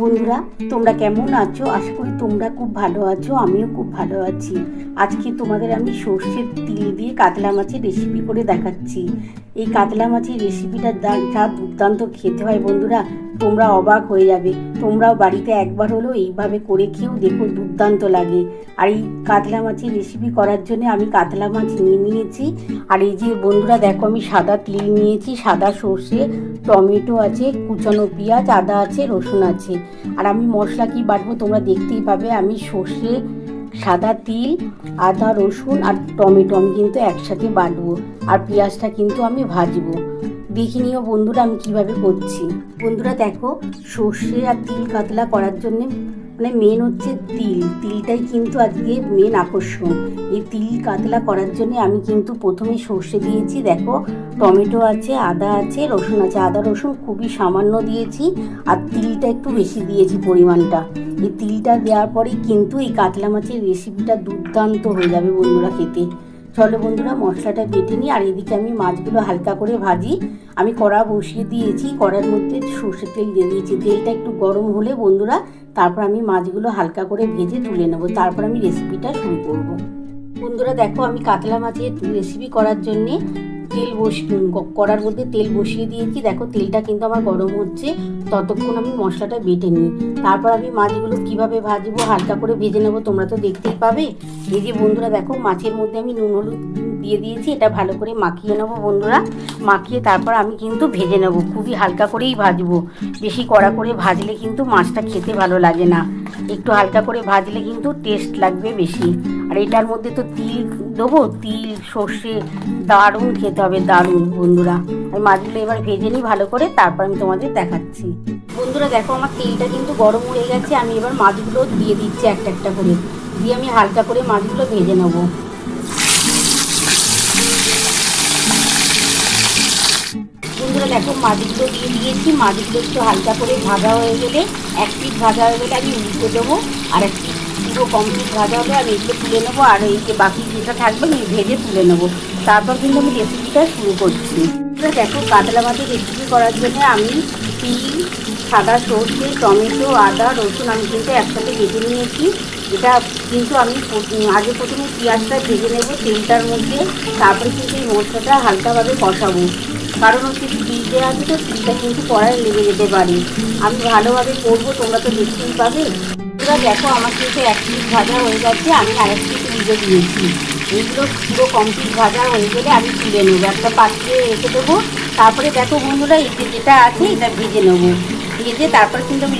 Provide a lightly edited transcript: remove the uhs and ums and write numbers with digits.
বন্ধুরা, তোমরা কেমন আছো? আশা করি তোমরা খুব ভালো আছো, আমিও খুব ভালো আছি। আজকে তোমাদের আমি সর্ষের তিল দিয়ে কাতলা মাছের রেসিপি করে দেখাচ্ছি। এই কাতলা মাছের রেসিপিটা যা দুর্দান্ত খেতে হয় বন্ধুরা, তোমরা অবাক হয়ে যাবে। তোমরাও বাড়িতে একবার হলেও এইভাবে করে খেয়েও দেখো, দুর্দান্ত লাগে। আর এই কাতলা মাছের রেসিপি করার জন্য আমি কাতলা মাছ নিয়েছি। আর এই যে বন্ধুরা দেখো, আমি সাদা তিল নিয়েছি, সাদা সর্ষে, টমেটো আছে, কুচানো পেঁয়াজ, আদা আছে, রসুন আছে। আর আমি মশলা কি বাটবো তোমরা দেখতেই পাবে। আমি সর্ষে, সাদা তিল, আদা, রসুন আর টমেটো আমি কিন্তু একসাথে বাটবো। আর পেঁয়াজটা কিন্তু আমি ভাজবো। দেখে নিও বন্ধুরা আমি কিভাবে করছি। বন্ধুরা দেখো, সর্ষে আর তিল কাতলা করার জন্য মেন হচ্ছে তিলটাই কিন্তু আজকে মেন আকর্ষণ। এই তিল কাতলা করার জন্য আমি কিন্তু প্রথমে সর্ষে দিয়েছি, দেখো টমেটো আছে, আদা আছে, রসুন আছে। আদা রসুন খুবই সামান্য দিয়েছি, আর তিলটা একটু বেশি দিয়েছি পরিমাণটা। এই তিলটা দেওয়ার পরেই কিন্তু এই কাতলা মাছের রেসিপিটা দুর্দান্ত হয়ে যাবে বন্ধুরা খেতে। চলো বন্ধুরা মশলাটা বেটে নিই। আর এদিকে আমি মাছগুলো হালকা করে ভাজি। আমি কড়া বসিয়ে দিয়েছি, কড়ার মধ্যে সর্ষের তেল দিয়ে দিয়েছি। তেলটা একটু গরম হলে বন্ধুরা তারপর আমি মাছগুলো হালকা করে ভেজে তুলে নেব। তারপর আমি রেসিপিটা শুরু করব। বন্ধুরা দেখো, আমি কাতলা মাছের রেসিপি করার জন্যে কড়ার মধ্যে তেল বসিয়ে দিয়েছি। দেখো তেলটা কিন্তু আমার গরম হচ্ছে, ততক্ষণ আমি মশলাটা বেটে নিই। তারপর আমি মাছগুলো কিভাবে ভাজবো, হালকা করে ভেজে নেবো, তোমরা তো দেখতেই পাবে। এই যে বন্ধুরা দেখো, মাছের মধ্যে আমি নুন হলুদ দিয়ে দিয়েছি। এটা ভালো করে মাখিয়ে নেবো বন্ধুরা। মাখিয়ে তারপর আমি কিন্তু ভেজে নেবো। খুবই হালকা করেই ভাজবো, বেশি কড়া করে ভাজলে কিন্তু মাছটা খেতে ভালো লাগে না। একটু হালকা করে ভাজলে কিন্তু টেস্ট লাগবে বেশি। আর এটার মধ্যে তো তিল দেবো, তিল সর্ষে, দারুণ খেতে হবে, দারুণ বন্ধুরা। আমি মাছগুলো এবার ভেজে নিই ভালো করে, তারপর আমি তোমাদের দেখাচ্ছি। বন্ধুরা দেখো, আমার তেলটা কিন্তু গরম হয়ে গেছে। আমি এবার মাছগুলো দিয়ে দিচ্ছি একটা একটা করে, দিয়ে আমি হালকা করে মাছগুলো ভেজে নেবো। বন্ধুরা দেখো, মাছগুলো দিয়ে দিয়েছি। মাছগুলো একটু হালকা করে ভাজা হয়ে গেলে, এক পিঠ ভাজা হয়ে গেলে আমি উল্টে দেবো। আর এক পিঠ পুরো কমপ্লিট ভাজা হলে আমি এগুলো তুলে নেবো। আর এই যে বাকি যেটা থাকবে আমি ভেজে তুলে নেবো। তারপর কিন্তু আমি রেসিপিটা শুরু করছি। দেখো, কাতলা মাছের রেসিপি করার জন্য আমি তিল, সাদা সর্ষে, টমেটো, আদা, রসুন আমি কিন্তু একসাথে ভেজে নিয়েছি। এটা কিন্তু আমি আগে প্রথমে পেঁয়াজটা ভেজে নেবো তেলটার মধ্যে, তারপরে কিন্তু এই মশলাটা হালকাভাবে কষাবো। কারণ হচ্ছে তিল দেওয়া আছে, তো তিলটা কিন্তু কড়াইয়ে লেগে যেতে পারে। আমি ভালোভাবে করবো, তোমরা তো দেখতেই পাবে। এবার দেখো, আমার কিন্তু এক পিঠ ভাজা হয়ে গেছে, আমি আরেক পিঠ ভিজে দিয়েছি। এইগুলো পুরো কমপ্লিট ভাজা হয়ে গেলে আমি তুলে নেবো, একটা পাত্রে রেখে দেবো। তারপরে দেখো বন্ধুরা, এই যেটা আছে এটা ভেজে নেবো। ভেজে তারপরে কিন্তু আমি